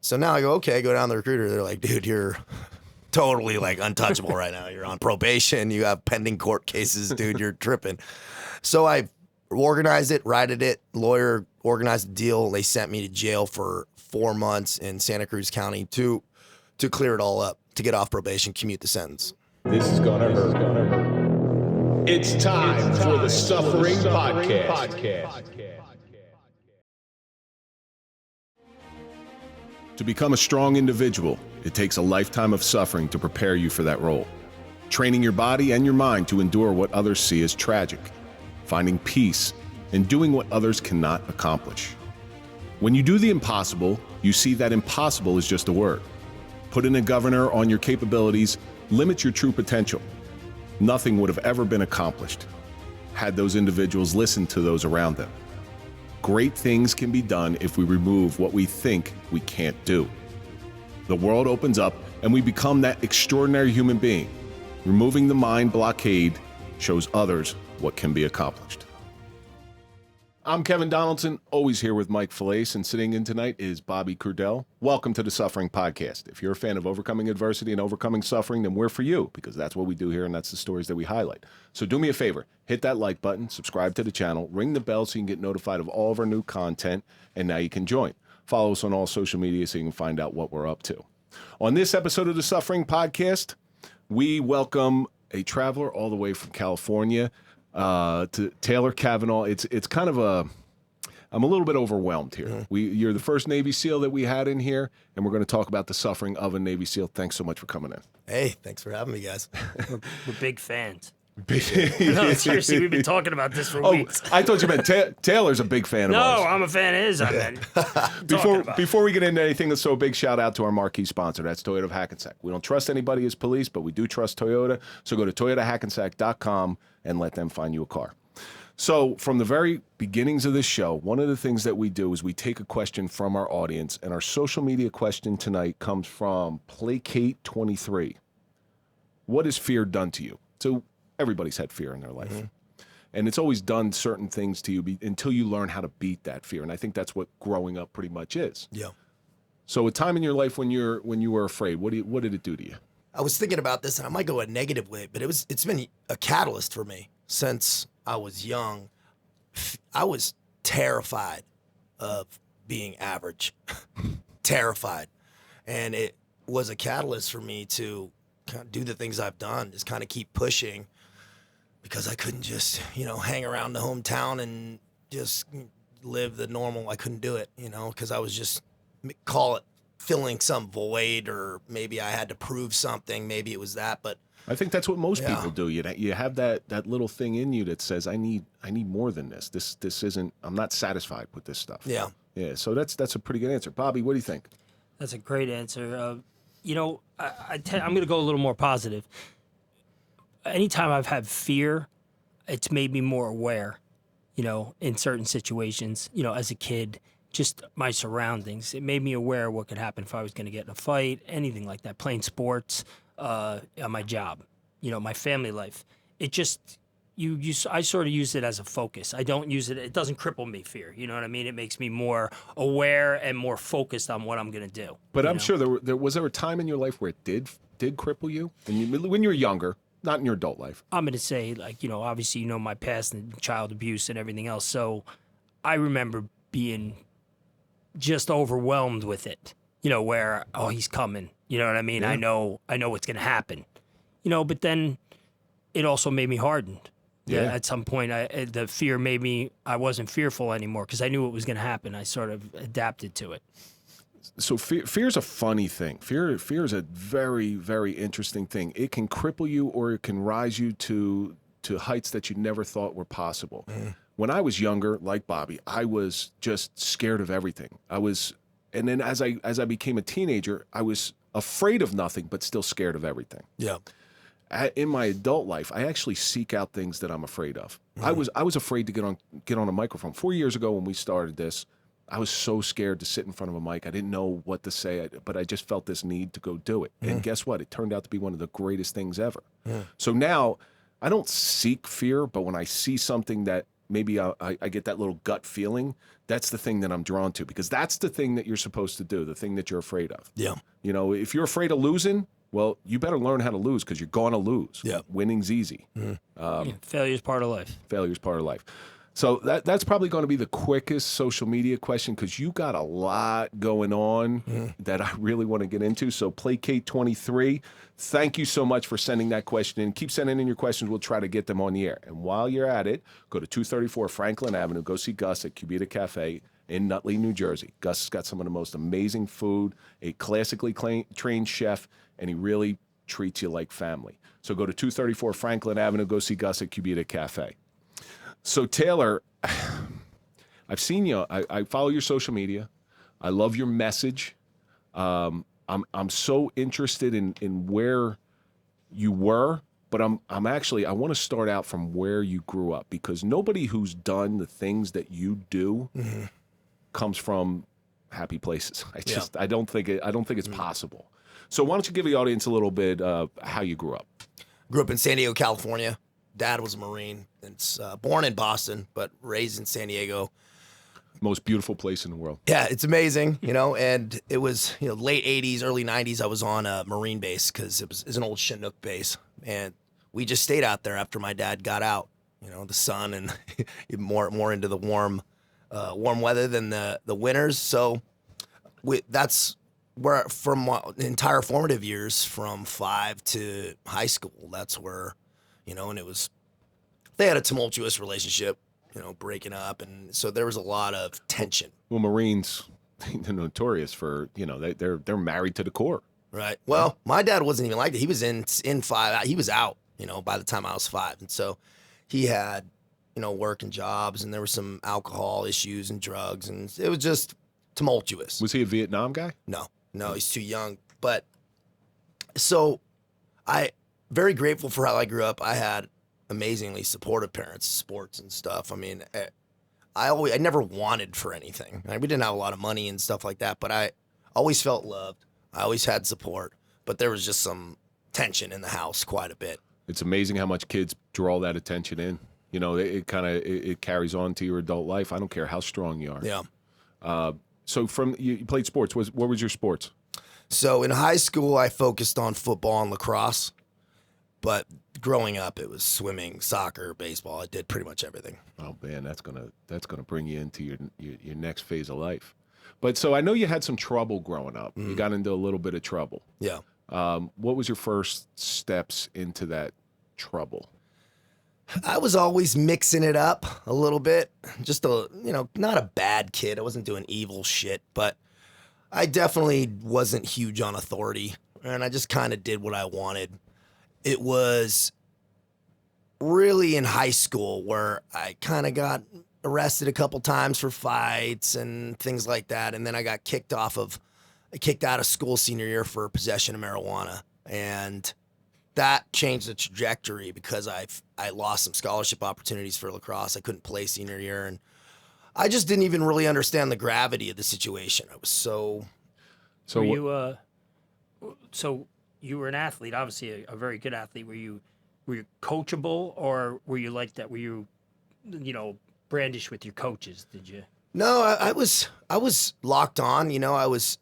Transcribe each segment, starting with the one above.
So now I go, okay, go down to the recruiter. They're like, dude, you're totally like untouchable right now. You're on probation. You have pending court cases, dude. You're tripping. So I organized it, righted it. Lawyer organized the deal. They sent me to jail for 4 months in Santa Cruz County to clear it all up, to get off probation, commute the sentence. This is gonna hurt. It's time for the Suffering Podcast. To become a strong individual, it takes a lifetime of suffering to prepare you for that role. Training your body and your mind to endure what others see as tragic, finding peace, and doing what others cannot accomplish. When you do the impossible, you see that impossible is just a word. Put in a governor on your capabilities, limit your true potential. Nothing would have ever been accomplished had those individuals listened to those around them. Great things can be done if we remove what we think we can't do. The world opens up and we become that extraordinary human being. Removing the mind blockade shows others what can be accomplished. I'm Kevin Donaldson, always here with Mike Falace, and sitting in tonight is Bobby Curdell. Welcome to the Suffering Podcast. If you're a fan of overcoming adversity and overcoming suffering, then we're for you, because that's what we do here and that's the stories that we highlight. So do me a favor, hit that like button, subscribe to the channel, ring the bell so you can get notified of all of our new content, and now you can join. Follow us on all social media so you can find out what we're up to. On this episode of the Suffering Podcast, we welcome a traveler all the way from California, to Taylor Cavanaugh. It's kind of I'm a little bit overwhelmed here. Mm-hmm. You're the first Navy SEAL that we had in here, and we're going to talk about the suffering of a Navy SEAL. Thanks so much for coming in. Hey, thanks for having me, guys. We're big fans. No, seriously, we've been talking about this for weeks. I thought you meant Taylor's a big fan of ours. No, I'm a fan of his. I mean, before we get into anything, let's throw a big shout out to our marquee sponsor. That's Toyota of Hackensack. We don't trust anybody as police, but we do trust Toyota. So go to toyotahackensack.com and let them find you a car. So from the very beginnings of this show, one of the things that we do is we take a question from our audience, and our social media question tonight comes from Placate23. What has fear done to you? So everybody's had fear in their life. Mm-hmm. And it's always done certain things to you until you learn how to beat that fear. And I think that's what growing up pretty much is. Yeah. So a time in your life when you were afraid, what did it do to you? I was thinking about this, and I might go a negative way, but it's been a catalyst for me since I was young. I was terrified of being average, terrified. And it was a catalyst for me to kind of do the things I've done, just kind of keep pushing, because I couldn't just, hang around the hometown and just live the normal. I couldn't do it, because I was just, call it filling some void, or maybe I had to prove something. Maybe it was that, but I think that's what most people do. You have that little thing in you that says, I need more than this. This isn't, I'm not satisfied with this stuff. Yeah. Yeah. So that's a pretty good answer. Bobby, what do you think? That's a great answer. I'm going to go a little more positive. Anytime I've had fear, it's made me more aware, in certain situations, as a kid, just my surroundings. It made me aware of what could happen if I was going to get in a fight, anything like that, playing sports, on my job, my family life. It just, I sort of use it as a focus. I don't use it, it doesn't cripple me, fear. You know what I mean? It makes me more aware and more focused on what I'm going to do. But I'm sure there was a time in your life where it did cripple you? When you were younger, not in your adult life. I'm going to say, obviously, my past and child abuse and everything else. So I remember being just overwhelmed with it, where, oh, he's coming. You know what I mean? Yeah. I know what's going to happen. But then it also made me hardened. Yeah. At some point, the fear made me, I wasn't fearful anymore because I knew what was going to happen. I sort of adapted to it. So fear's a funny thing. Fear is a very, very interesting thing. It can cripple you, or it can rise you to heights that you never thought were possible. Mm. When I was younger, like Bobby, I was just scared of everything. And then as I became a teenager, I was afraid of nothing, but still scared of everything. Yeah. In my adult life, I actually seek out things that I'm afraid of. Mm-hmm. I was afraid to get on a microphone. 4 years ago when we started this, I was so scared to sit in front of a mic. I didn't know what to say, but I just felt this need to go do it. Mm-hmm. And guess what? It turned out to be one of the greatest things ever. Mm-hmm. So now I don't seek fear, but when I see something that maybe I get that little gut feeling That's the thing that I'm drawn to, because that's the thing that you're supposed to do, the thing that you're afraid of. Yeah. You know, if you're afraid of losing, well, you better learn how to lose, because you're going to lose. Yeah. Winning's easy. Failure's part of life. Failure's part of life. So that's probably going to be the quickest social media question, because you got a lot going on that I really want to get into. So Placate23, thank you so much for sending that question in. Keep sending in your questions. We'll try to get them on the air. And while you're at it, go to 234 Franklin Avenue. Go see Gus at Cubita Cafe in Nutley, New Jersey. Gus has got some of the most amazing food, a classically trained chef, and he really treats you like family. So go to 234 Franklin Avenue. Go see Gus at Cubita Cafe. So, Taylor, I've seen you. I follow your social media. I love your message. I'm so interested in where you were, but I'm actually, I want to start out from where you grew up, because nobody who's done the things that you do comes from happy places. I don't think it's possible. So why don't you give the audience a little bit of how you grew up? Grew up in San Diego, California. Dad was a Marine. It's born in Boston, but raised in San Diego. Most beautiful place in the world. Yeah, it's amazing, you know, and it was, you know, late 80s, early 90s, I was on a Marine base, because it's an old Chinook base, and we just stayed out there after my dad got out, you know, the sun and more into the warm weather than the winters. So that's where, from my entire formative years, from 5 to high school, that's where, you know, and they had a tumultuous relationship, you know, breaking up. And so there was a lot of tension. Well, Marines, they're notorious for, you know, they're married to the core. Right. Well, my dad wasn't even like that. He was in 5. He was out, you know, by the time I was 5. And so he had, you know, work and jobs, and there were some alcohol issues and drugs, and it was just tumultuous. Was he a Vietnam guy? No, he's too young. But so very grateful for how I grew up. I had amazingly supportive parents, sports and stuff. I mean, I never wanted for anything. We didn't have a lot of money and stuff like that, but I always felt loved. I always had support, but there was just some tension in the house quite a bit. It's amazing how much kids draw that attention in. You know, it carries on to your adult life. I don't care how strong you are. Yeah. So you played sports. What was your sports? So in high school, I focused on football and lacrosse. But growing up, it was swimming, soccer, baseball. I did pretty much everything. Oh man, that's gonna bring you into your next phase of life. But so I know you had some trouble growing up. You got into a little bit of trouble. Yeah. What was your first steps into that trouble? I was always mixing it up a little bit. Just not a bad kid. I wasn't doing evil shit, but I definitely wasn't huge on authority, and I just kind of did what I wanted. It was really in high school where I kind of got arrested a couple times for fights and things like that. And then I got kicked out of school senior year for possession of marijuana. And that changed the trajectory, because I lost some scholarship opportunities for lacrosse. I couldn't play senior year. And I just didn't even really understand the gravity of the situation. I was so You were an athlete, obviously a very good athlete. Were you coachable, or were you like that? Were you, brandish with your coaches? Did you? No, I was locked on. You know, I was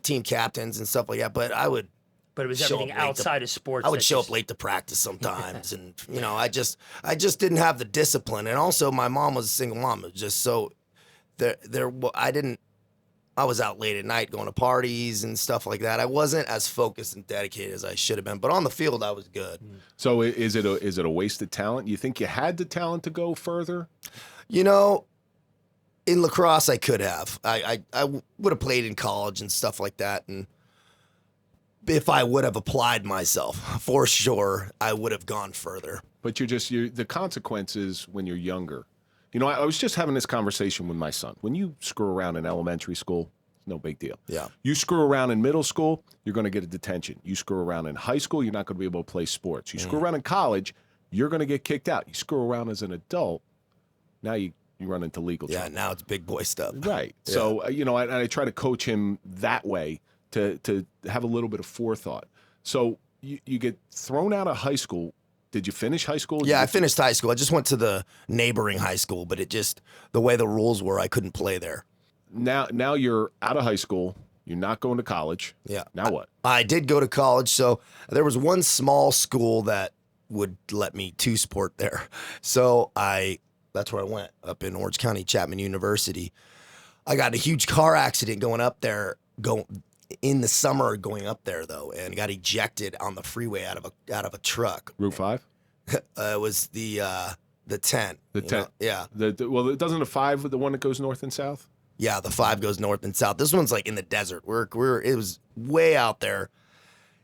team captains and stuff like that. But But it was everything outside of sports. I would show up late to practice sometimes, and I just didn't have the discipline. And also, my mom was a single mom. It was just so I was out late at night going to parties and stuff like that. I wasn't as focused and dedicated as I should have been, but on the field I was good. So is it a wasted talent? You think you had the talent to go further? You know, in lacrosse I could have. I would have played in college and stuff like that, and if I would have applied myself, for sure, I would have gone further. But the consequences when you're younger. You know, I was just having this conversation with my son. When you screw around in elementary school, it's no big deal. Yeah. You screw around in middle school, you're going to get a detention. You screw around in high school, you're not going to be able to play sports. You screw around in college, you're going to get kicked out. You screw around as an adult, now you run into legal trouble. Yeah, now it's big boy stuff. Right. Yeah. So, I try to coach him that way to have a little bit of forethought. So you get thrown out of high school. Did you finish high school? Yeah, I finished high school. I just went to the neighboring high school, but the way the rules were, I couldn't play there. Now you're out of high school. You're not going to college. Yeah. Now what? I did go to college, so there was one small school that would let me two-sport there. So that's where I went, up in Orange County, Chapman University. I got in a huge car accident going up there, in the summer going up there, though, and got ejected on the freeway out of a truck. Route 5? It was the 10. The 10? Yeah. Well, doesn't the 5 the one that goes north and south? Yeah, the 5 goes north and south. This one's like in the desert. It was way out there.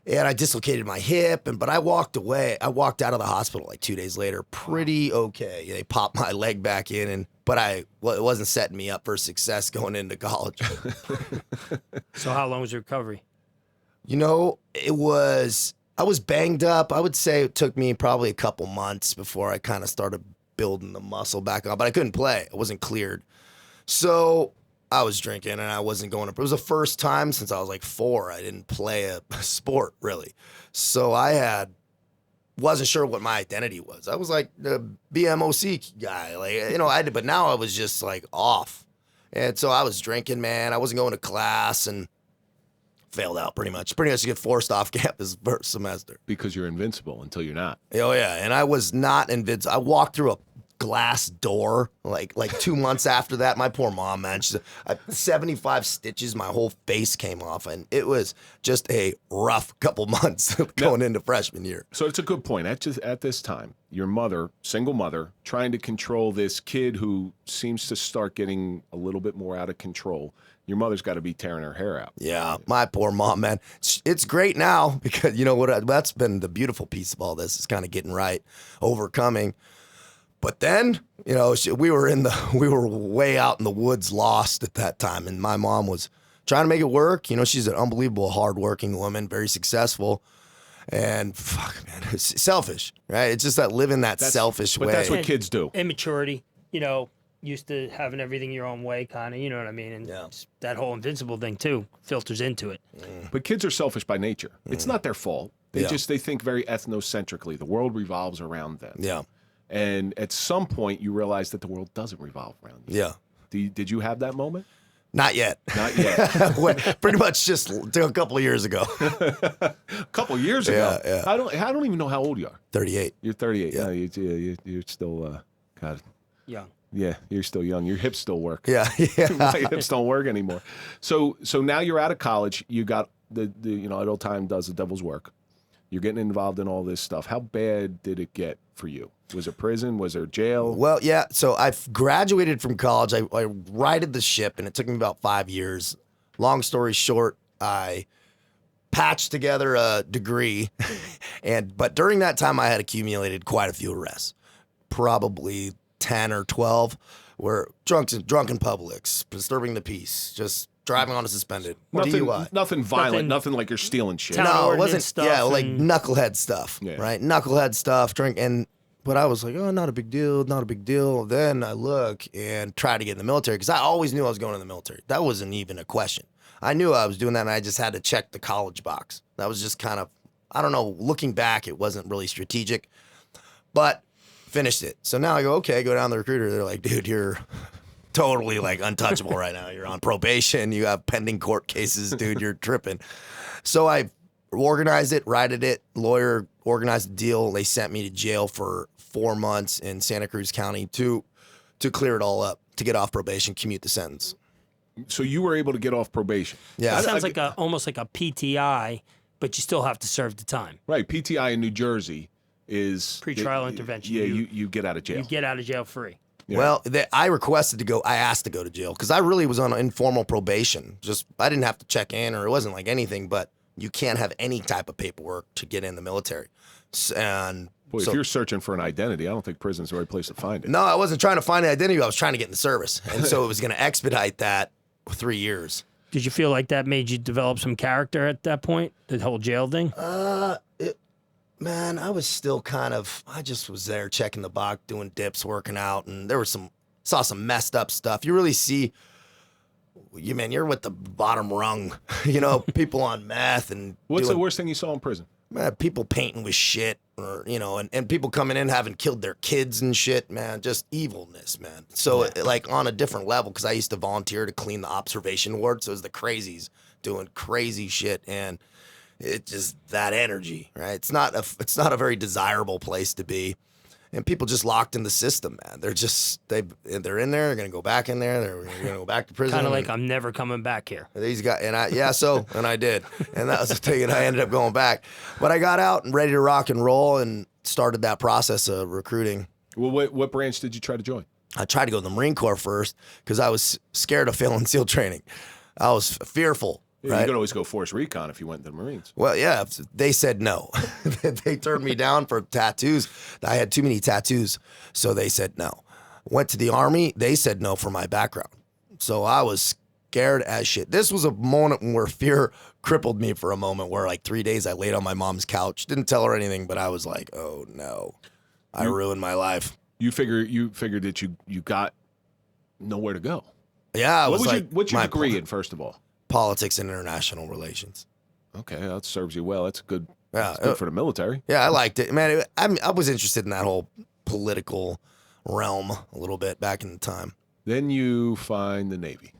And I dislocated my hip, but I walked away. I walked out of the hospital like 2 days later, pretty okay. They popped my leg back in, but it wasn't setting me up for success going into college. So how long was your recovery? I was banged up. I would say it took me probably a couple months before I kind of started building the muscle back up, but I couldn't play. I wasn't cleared. So I was drinking and I wasn't going up. It was the first time since I was like 4 I didn't play a sport really. So wasn't sure what my identity was. I was like the BMOC guy, but now I was just like off. And so I was drinking, man. I wasn't going to class and failed out pretty much. Pretty much you get forced off campus first semester. Because you're invincible until you're not. Oh yeah, and I was not invincible. I walked through a glass door like 2 months after that. My poor mom, man, 75 stitches, my whole face came off, and it was just a rough couple months going into freshman year. So it's a good point. At this time, your mother, single mother, trying to control this kid who seems to start getting a little bit more out of control. Your mother's got to be tearing her hair out. Yeah, my poor mom, man. It's great now because you know what? That's been the beautiful piece of all this is kind of getting right, overcoming. But then, we were way out in the woods, lost at that time, and my mom was trying to make it work. She's an unbelievable, hardworking woman, very successful, and man, it's selfish, right? It's just that living that's selfish way. But that's what kids do. Immaturity, used to having everything your own way, kind of, you know what I mean? And just that whole invincible thing, too, filters into it. But kids are selfish by nature. It's not their fault. They think very ethnocentrically. The world revolves around them. Yeah. And at some point, you realize that the world doesn't revolve around you. Yeah. Did you have that moment? Not yet. Not yet. Pretty much just a couple of years ago. A couple of years ago? Yeah. I don't even know how old you are. 38. You're 38. Yeah. No, you're still, God. Young. Yeah, you're still young. Your hips still work. Yeah. My hips don't work anymore. So now you're out of college. You got the idle time does the devil's work. You're getting involved in all this stuff. How bad did it get for you? Was it prison? Was there jail? Well, yeah. So I graduated from college. I righted the ship, and it took me about 5 years. Long story short, I patched together a degree, but during that time, I had accumulated quite a few arrests, probably 10 or 12, were drunk in public, disturbing the peace, just driving on a suspended DUI. Nothing violent, nothing like you're stealing shit. No, it wasn't. Stuff Yeah, like knucklehead stuff, right? Knucklehead stuff, but I was like, oh, not a big deal, not a big deal. Then I look and try to get in the military because I always knew I was going in the military. That wasn't even a question. I knew I was doing that, and I just had to check the college box. That was just kind of, I don't know, looking back, it wasn't really strategic, but finished it. So now I go, okay, go down to the recruiter. They're like, dude, you're totally like untouchable right now. You're on probation. You have pending court cases, dude. You're tripping. So I organized it, righted it, lawyer organized the deal. They sent me to jail for 4 months in Santa Cruz County to clear it all up, to get off probation, commute the sentence. So you were able to get off probation. Yeah. It sounds like almost like a PTI, but you still have to serve the time. Right. PTI in New Jersey is Pretrial intervention. Yeah, you get out of jail. You get out of jail free. Yeah. Well, I requested to go. I asked to go to jail because I really was on informal probation. I didn't have to check in, or it wasn't like anything. But you can't have any type of paperwork to get in the military. If you're searching for an identity, I don't think prison's the right place to find it. No, I wasn't trying to find an identity. I was trying to get in the service, and so it was going to expedite that 3 years. Did you feel like that made you develop some character at that point? The whole jail thing? Man, I was still I just was there checking the box, doing dips, working out, and there was saw some messed up stuff. You really see, you're with the bottom rung, people on meth and. What's the worst thing you saw in prison? man, people painting with shit, or and people coming in having killed their kids and shit, man, just evilness, man. So like on a different level, because I used to volunteer to clean the observation ward, so it was the crazies doing crazy shit, and it just that energy, right? It's not a very desirable place to be. And people just locked in the system, man. They're in there. They're gonna go back in there. They're gonna go back to prison. Kind of like I'm never coming back here. These guys, and I did, and that was the thing. And I ended up going back, but I got out and ready to rock and roll, and started that process of recruiting. Well, what branch did you try to join? I tried to go to the Marine Corps first because I was scared of failing SEAL training. I was fearful. Yeah, right? You could always go force recon if you went to the Marines. Well, yeah, they said no. They turned me down for tattoos. I had too many tattoos, so they said no. Went to the Army. They said no for my background. So I was scared as shit. This was a moment where fear crippled me for a moment, where like 3 days I laid on my mom's couch. Didn't tell her anything, but I was like, oh no, I ruined my life. You figured that you got nowhere to go. Yeah, what's your degree in, first of all? Politics and international relations. Okay, that serves you well. That's good. Yeah, That's good for the military. Yeah, I liked it, man. I was interested in that whole political realm a little bit back in the time. Then you find the Navy.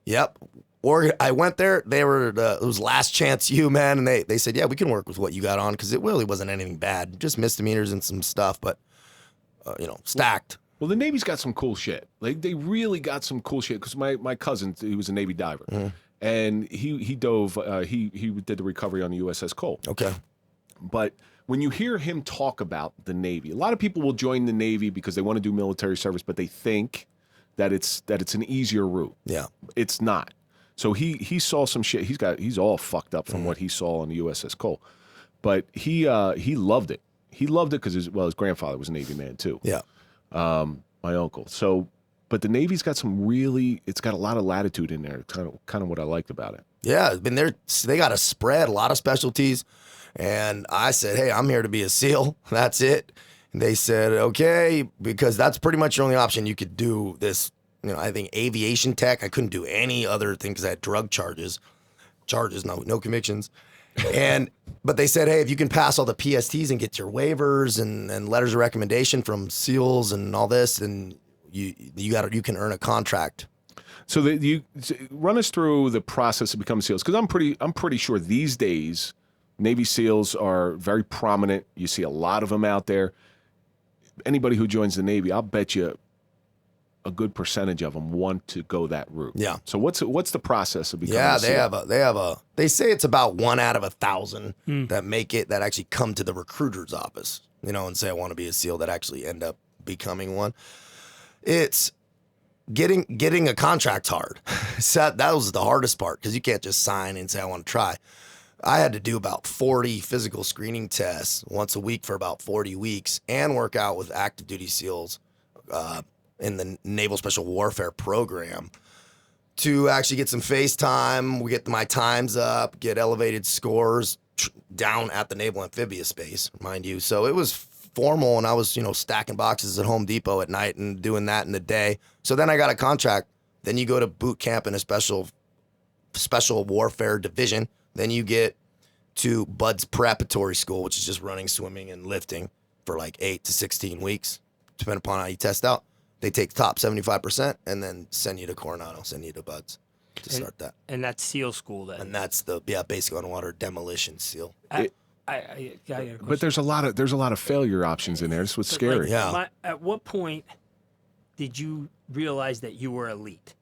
Yep. Or I went there. They were it was last chance you, man, and they said, yeah, we can work with what you got on, because it really wasn't anything bad, just misdemeanors and some stuff, but stacked. Well, the Navy's got some cool shit. Like, they really got some cool shit. Because my cousin, he was a Navy diver, and he dove. He did the recovery on the USS Cole. Okay. But when you hear him talk about the Navy, a lot of people will join the Navy because they want to do military service, but they think that it's an easier route. Yeah. It's not. So he saw some shit. He's all fucked up from what he saw on the USS Cole, but he loved it. He loved it because his grandfather was a Navy man too. Yeah. My uncle. So, but the Navy's got it's got a lot of latitude in there. Kind of what I liked about it. Yeah, they got a spread, a lot of specialties, and I said, hey, I'm here to be a SEAL. That's it. And they said, okay, because that's pretty much your only option. You could do this. I think aviation tech. I couldn't do any other thing because I had drug charges, no convictions. But they said, hey, if you can pass all the PSTs and get your waivers and letters of recommendation from SEALs and all this, then you can earn a contract. So you run us through the process to become SEALs, because I'm pretty sure these days Navy SEALs are very prominent. You see a lot of them out there. Anybody who joins the Navy, I'll bet you a good percentage of them want to go that route. Yeah. So what's the process of becoming a SEAL? They say it's about 1 out of 1,000 that make it, that actually come to the recruiter's office, and say, I want to be a SEAL, that actually end up becoming one. It's getting a contract's hard. So that was the hardest part, because you can't just sign and say, I want to try. I had to do about 40 physical screening tests once a week for about 40 weeks and work out with active duty SEALs in the Naval Special Warfare program to actually get some face time. We get my times up, get elevated scores down at the Naval Amphibious Base, mind you. So it was formal, and I was, stacking boxes at Home Depot at night and doing that in the day. So then I got a contract. Then you go to boot camp in a special warfare division. Then you get to BUDS preparatory school, which is just running, swimming, and lifting for like 8 to 16 weeks, depending upon how you test out. They take the top 75% and then send you to Coronado, send you to BUDS to start that. And that's SEAL school then. And that's the basic underwater demolition SEAL. I got a question. But there's a lot of failure options in there. That's what's scary. Yeah. At what point did you realize that you were elite?